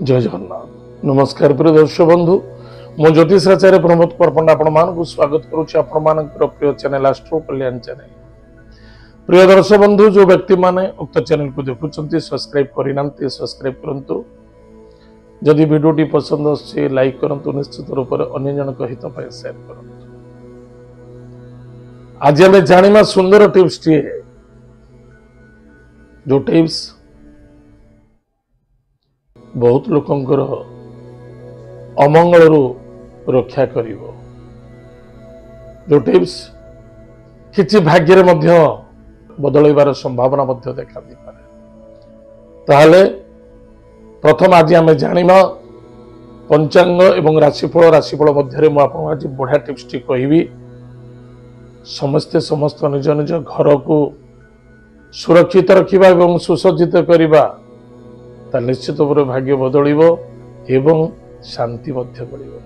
जय जगन्नाथ नमस्कार प्रिय दर्शक बंधु मो ज्योतिषाचार्य प्रमोद परपंड आपण स्वागत करुच्ची आपण प्रिय चैनल एस्ट्रो कल्याण चैनल। प्रिय दर्शक बंधु जो व्यक्ति माने उक्त चैनल को देखुंत सब्सक्राइब करना सब्सक्राइब करंतु जदि वीडियोटी पसंद आछे लाइक करंतु निश्चित रूप से अन्य जन हित पाए शेयर करंतु। आज आम जानिमा सुंदर टिप्स टी जो टिप्स बहुत लोकंकर अमंगल रक्षा करिवो। जो टिप्स किछि भाग्य रे मध्य बदलैबार संभावना मध्य देखा दी पारे। ताहले प्रथम आज आम जानिमा पंचांग एवं राशिफल मध्य मु आपन आज बढ़िया टिप्स टी कहिबी। समस्त निज निज घर को सुरक्षित रखिबा एवं सुसज्जित करिबा ता निश्चित भाव भाग्य बदलिबो एवं शांति मध्य बढ़िबो।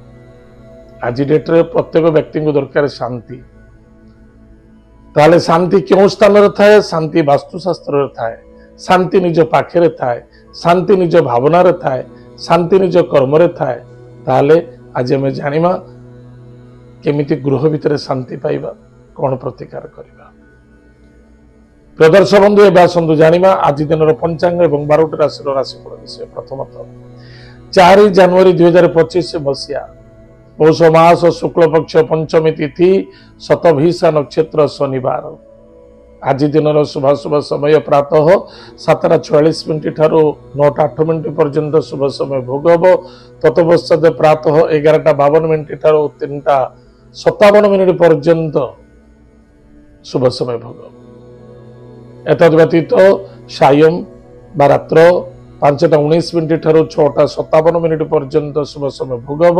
आज डेट रे प्रत्येक व्यक्ति को दरकार शांति। ताले शांति क्यों स्थान रे थाए? शांति वास्तुशास्त्र रे थाए, शांति निज पाखे रे थाए, शांति निज भावना रे थाए, शांति निज कर्म रे थाए। ताले आज हमें जानिमा केमिति गृह भितर शांति पाइबा, कौन प्रतिकार करिबा। प्रदर्शन बंधु एवं आसतु जानिमा आज दिन पंचांग एवं 12टी राशि राशिफल विषय। प्रथमतः 4 जनवरी 2025 मसीहा पौष मास शुक्ल पक्ष पंचमी तिथि शतभिषा नक्षत्र शनिवार। आज दिन शुभ समय प्रातः 7:44 ठारू 9:08 पर्यंत शुभ समय भोग हम। तत्पश्चात प्रातः 11:52 ठारू 3:57 पर्यंत शुभ समय भोग। एतद व्यतीत सायं बा रात्र 5:19 ठारू 6:57 पर्यंत शुभ समय भोग हम।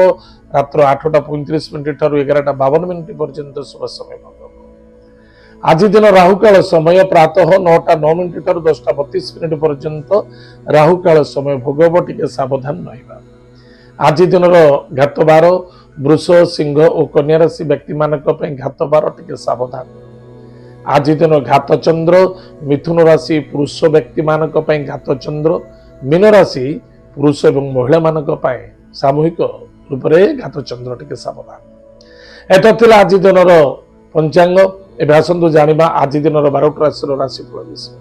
रात्र 8:35 ठारू 11:52 पर्यंत शुभ समय भोग हम। आज दिन राहुकाल समय प्रातः 9:09 ठारू 10:32 पर्यंत राहुकाल समय भोग हम। टिके सावधान रहिबा। आज दिन घात बार वृष सिंह और कन्या राशि व्यक्ति मानक पय घात बार टिके सावधान। आज दिन घात चंद्र मिथुन राशि पुरुष व्यक्ति मानक पय घात चंद्र, मीन राशि पुरुष एवं महिला मानक पय सामूहिक रूप से घात चंद्र टिके सावधान। एत थिला आज दिन पंचांग। एबे आसंतु जानिबा आज दिन 12टी राशि राशिफल विषय।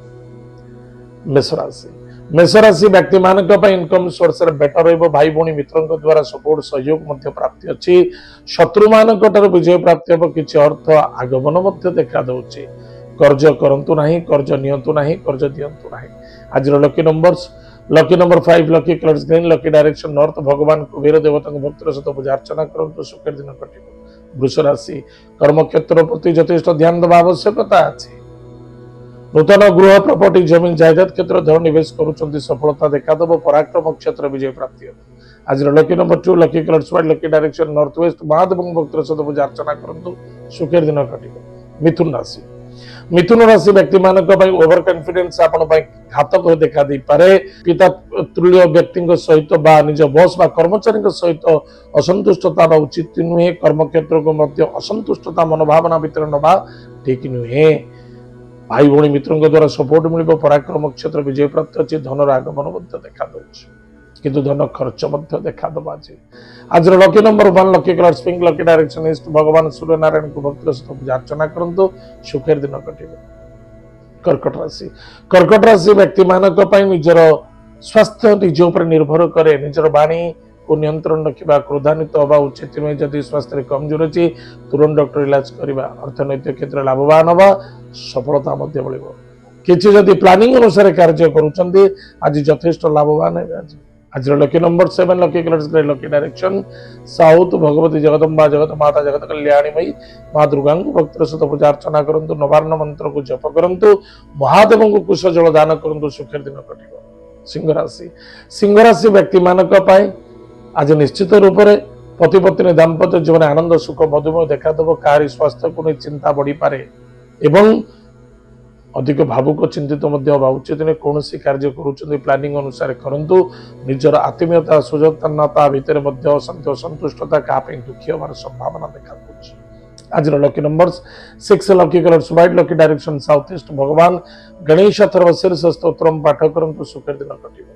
मेष राशि मेष राशि व्यक्ति मानक पय इनकम सोर्स रे बेटर रहबो। भाई भौणी मित्रन द्वारा सपोर्ट सहयोग मध्य प्राप्ति अछि। शत्रु मानक टर विजय प्राप्ति हो। किछि अर्थ आगमन मध्य देखा दउछि। कर्ज करंतु नाही, कर्ज नियंतु नाही, कर्ज दियंतु नाही। आज lucky number 5, lucky colours green, lucky direction north. भगवान कुबेर देवता भक्तर सहित पूजा अर्चना करंतु सुखर दिन कटिबो। वृष राशि कर्म क्षेत्र प्रति यथेष्ट ध्यान देवा आवश्यकता अछि। नूतन गृह प्रॉपर्टी जमीन जायदाद क्षेत्र धन निवेश करुचंती सफलता देखा देबो। पराक्रम क्षेत्र विजय प्राप्ति हो। आज lucky number 2, lucky colours white, lucky direction north west. Mahadev भक्तर सहित पूजा अर्चना करंतु सुखर दिन कटिबो। मिथुन राशि व्यक्ति मानक ओवर कॉन्फिडेंस आपण घातक देखा दे पारे। पिता तुल्य व्यक्ति सहित बा निज बॉस बा कर्मचारी सहित असंतुष्टता बा उचित नुहे। कर्म क्षेत्र को मध्य असंतुष्टता मनोभावना भीतर नबा ठीक नुहे। भाई भौणी मित्रों द्वारा सपोर्ट मिल। पराक्रम क्षेत्र विजय प्राप्त अच्छी। धनर आगमन देखा दौर किंतु धन खर्च देखा दबा। आज lucky number 1, lucky colours pink, lucky direction east. भगवान सूर्य नारायण को भक्तर सहित पूजा अर्चना करंतु सुखेर दिन कटिबो। कर्कट राशि व्यक्ति मानक निजर स्वास्थ्य निज उपर निर्भर करे। निजर वाणी को नियंत्रण रखा, क्रोधान्वित हवा उचित नुहे। जदि स्वास्थ्य कमजोर अच्छी तुरंत डॉक्टर इलाज करवा। अर्थनैतिक क्षेत्र लाभवान हवा, सफलता मिलिबो। किछि जदि प्लानिंग अनुसार कार्य करूछंती आज यथेष्ट लाभवान है। आज lucky number 7, lucky colours grey, lucky direction south. Bhagwati Jagdamba जगत माता जगत कल्याणी मई मां दुर्गा को भक्तर सहित पूजा अर्चना करंतु। नवार्ण मंत्र को जप करंतु। महादेव को कुश जल दान करंतु सुखेर दिन कटिबो। सिंह राशि व्यक्ति मानक पाए आज निश्चित रूप से पति पत्नी दाम्पत्य जीवन आनंद सुख मधुमेह देखा देव। कारी स्वास्थ्य को नहीं चिंता बढ़ी पारे एवं अधिक भावुक चिंतित उचित नहीं। कौन कार्य करुँच प्लानिंग अनुसार करंतु। निजर आत्मीयता सुजनता भितर अशांति असंतुष्टता क्या दुखी होवार संभावना देखा। आज lucky numbers 6, lucky colours white, lucky direction south east. भगवान गणेश अथर्व शीर्ष स्तोत्रम पाठ करंतु सुखर दिन कटिबो।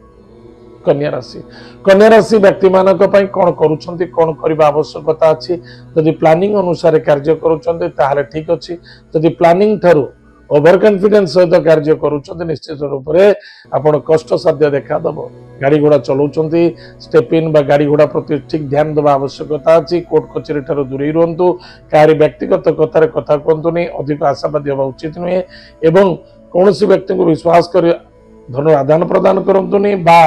कन्या राशि व्यक्ति मानक पई कोन करूछंती कोन करबा आवश्यकता अछि यदि प्लानिंग अनुसार कार्य करूछंती ताहाले ठीक अछि यदि प्लानिंग थारु ओवर कॉन्फिडेंस सहित कार्य करूछंती निश्चित रूप से आपण कष्ट साध्य देखा दबो गाड़ी घोड़ा चलाउछंती स्टेप इन बा गाड़ी घोड़ा प्रति ठीक ध्यान देबा आवश्यकता अछि कोर्ट कचेरी ठारो दूरी रहंतु कारी व्यक्तिगत कथारे कथा कहंतुनी अधिक आशावादी होबा उचित नहे एवं कौनसी व्यक्ति को विश्वास कर धन आदान प्रदान करंतुनी बा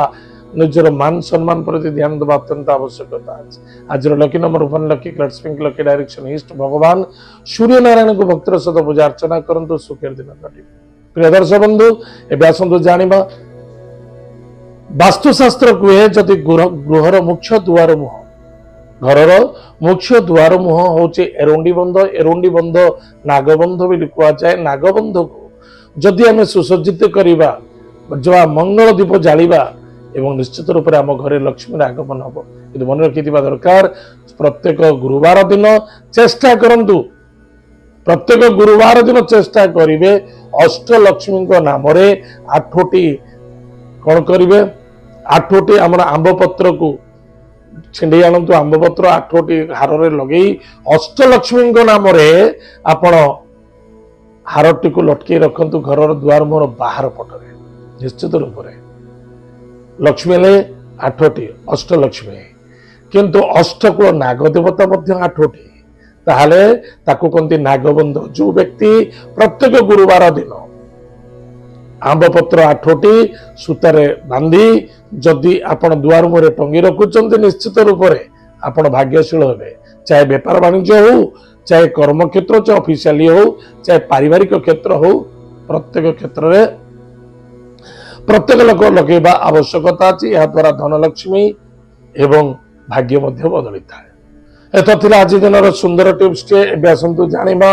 निजर मान सम्मान प्रति ध्यान देवा अत्यंत आवश्यकता अछि आज lucky number 1 lucky colours pink lucky direction east भगवान सूर्य नारायण को भक्तर सहित पूजा अर्चना करंतु सुखेर दिन कटि प्रिय दर्शक बंधु एबे आसंतु जानिबा वास्तुशास्त्र कहे जदि गृहर मुख्य द्वार मुह घरर मुख्य द्वार मुह होचे एरुंडी बंध नागबंध भी लिखा जाए नागबंध को जदि आम सुसज्जित करवा जो मंगल दीप जालिबा एवं निश्चित रूप से आम घरे लक्ष्मी आगमन हम कि मन रखि दरकार प्रत्येक गुरुवार दिन चेष्टा करंतु प्रत्येक गुरुवार दिन चेष्टा करिवे अष्टलक्ष्मी नाम 8टी कौन करिवे 8टी आम आंब पत्र को छिंडे आणतु आंब पत्र 8टी हार लगे अष्टलक्ष्मी नाम आपण हारटी को लटके रखंतु घर द्वार मोर बाहर पटरे निश्चित रूप से लक्ष्मी ले 8टी अष्टलक्ष्मी किंतु अष्टकुल नागदेवता 8टी ताहले ताकू कहते नागबंध जो व्यक्ति प्रत्येक गुरुवार दिन आंब पत्र 8टी सूतारे बांधी जदि आपण द्वार मुरे टंगी रखुचंती निश्चित रूप से आपण भाग्यशील हेबे चाहे व्यापार वाणिज्य हो चाहे कर्म क्षेत्र चाहे ऑफिशियली हो चाहे पारिवारिक क्षेत्र हो प्रत्येक क्षेत्र में प्रत्येक लोक लगेबा आवश्यकता अछि या द्वारा धनलक्ष्मी एवं भाग्य मध्य बदली थाए एत थिला आज दिनर सुंदर टिप्स टे एबे आसंतु जानिबा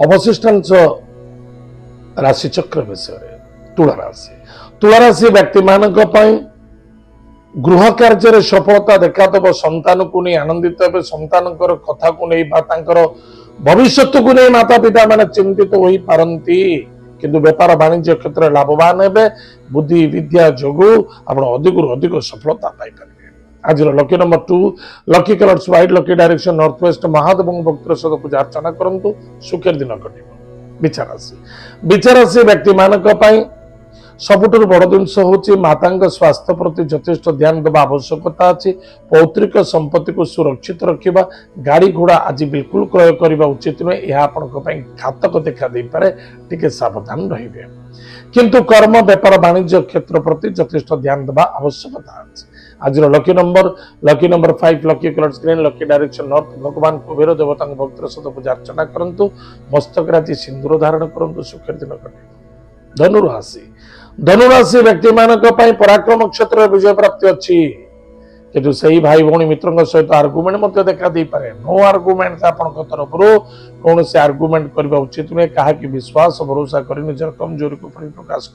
अवशिष्टांश राशि चक्र विषय तुला राशि व्यक्ति मानक पई गृह कार्य सफलता देखा दब संतान को नहीं आनंदित हे संतान कथा को नहीं भविष्य को नहीं माता पिता माने चिंतित हो पारंती किंतु व्यापार वाणिज्य क्षेत्र में लाभवान हे बुद्धि विद्या जोगु आपण अधिक अधिक सफलता पाई पारे आज lucky number 2 lucky colours white lucky direction north west Mahadev भक्तर सहित पूजा अर्चना करंतु सुखेर दिन कटिबो विचार राशि व्यक्ति मानक पई सबुठु बड़ जिनस हूँ माता स्वास्थ्य प्रति यथेष्ट ध्यान देवा आवश्यकता अच्छी पौत्रिक संपत्ति को सुरक्षित रखा गाड़ी घोड़ा आज बिल्कुल क्रय करने उचित नुहे यह आपण घातक देखा दे पारे टिके सावधान रहिबे किंतु कर्म व्यापार वाणिज्य क्षेत्र प्रति यथेष्ट ध्यान देवा आवश्यकता अच्छी आज lucky number 5 lucky colours green lucky direction north भगवान कुबेर देवता भक्त सहित पूजा अर्चना करंतु मस्तक राशि सिंदूर धारण करंतु सुखेर दिन कटे धनुराशि व्यक्ति मानक पराक्रम क्षेत्र विजय प्राप्ति अच्छी किंतु सही भाई भौणी मित्र सहित आर्गुमेंट देखा दे पारे नो आर्गुमेंट तरफ कौन से आर्गुमेंट करने उचित नुहे क्या विश्वास भरोसा कर निजर कमजोरी को परिप्रकाश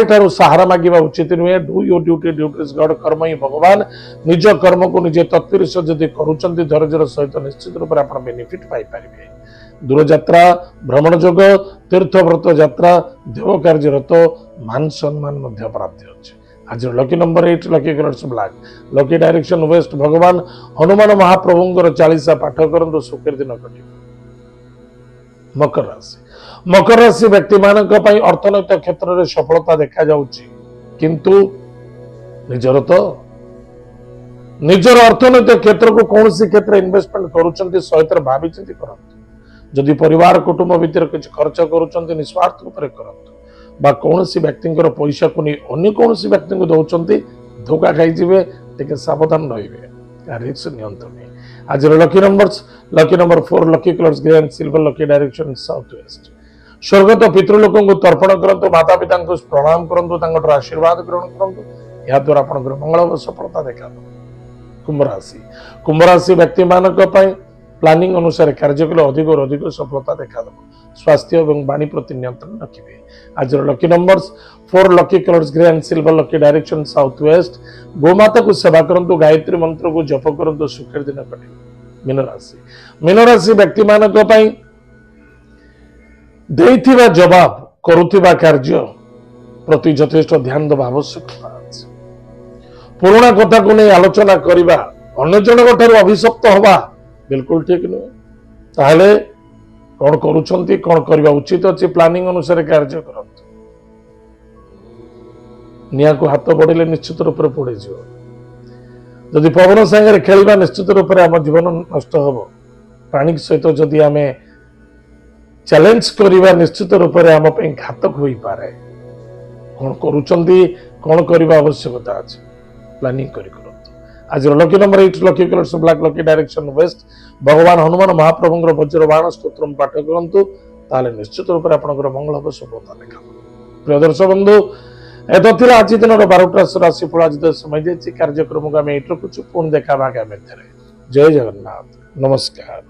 करूँ सहारा मांगा उचित नुहे do your duty duties God कर्म ही भगवान निज कर्म को निजे तत्पर जदि करुँच धैर्य सहित निश्चित रूप से बेनिफिट पाई पारे दूर यात्रा भ्रमण जोग तीर्थ व्रत यात्रा देव कार्यरत मान सम्मान प्राप्ति अच्छे आज lucky number 8 lucky colours black lucky direction waste भगवान हनुमान महाप्रभुंर 40 पाठ करंतु सुखेर दिन कटे मकर राशि व्यक्ति मानक अर्थनैतिक क्षेत्र में सफलता देखा जाउछि किंतु निजर अर्थनैतिक क्षेत्र को कौन सी क्षेत्र इन्वेस्टमेंट करुछंती सहित भावी चिंती करंतु जदि परिवार कुटुंब भितर किसी खर्च करुँच निस्वार्थ रूप से करंतु बा कौन सी व्यक्ति पैसा को नहीं अन्य कौन सी व्यक्ति को दौरान धोखा खाई टे सावधान रहिबे रिस्क नियंत्रण नहीं आज lucky number 4 lucky colours grey and silver lucky direction south west स्वर्गत पितृलोक को तर्पण करंतु माता पिता को प्रणाम करंतु आशीर्वाद ग्रहण करंतु या द्वारा आपनकर मंगल सफलता देखा कुंभ राशि व्यक्ति मानक प्लानिंग अनुसार कार्य कले अधिक सफलता देखा स्वास्थ्य और वाणी प्रति नियंत्रण रखिए आज lucky numbers 4 lucky colours grey and silver lucky direction south waste गोमाता को सेवा करंतु गायत्री मंत्र को जप करंतु सुखेर दिन कटे मीन राशि व्यक्ति मानक देइथिबा जवाब करुथिबा कार्य प्रति यथेष्ट ध्यान देवा आवश्यकता पुराणा कथा को नहीं आलोचना करवा अन्य जनक ठारू अभिशप्त हवा बिल्कुल ठीक नुहे ताहले कौन करुछंती कौन करवा उचित अच्छी प्लानिंग अनुसार कार्य करंतु निया को हाथ बढ़ेले निश्चित रूप से पड़े जदि पवन सांगे खेलवा निश्चित रूप से आम जीवन नष्ट हम प्राणी सहित जदि आम चैलेंज करवा निश्चित रूप से आम घातक हो पारे कौन करुछंती कौन करवा आवश्यकता अच्छे प्लानिंग करंतु आज lucky number 8 lucky colours black lucky direction waste भगवान हनुमान महाप्रभु वज्रबाण स्तोत्र पाठ करंतु ताले निश्चित रूप से आपनकर मंगल हम सफलता देखा प्रिय दर्शक बंधु एत थिला आज दिन 12टा राशिफल आज समय कार्यक्रम को आम एट रखुचु पुणी देखा आगामी जय जगन्नाथ नमस्कार।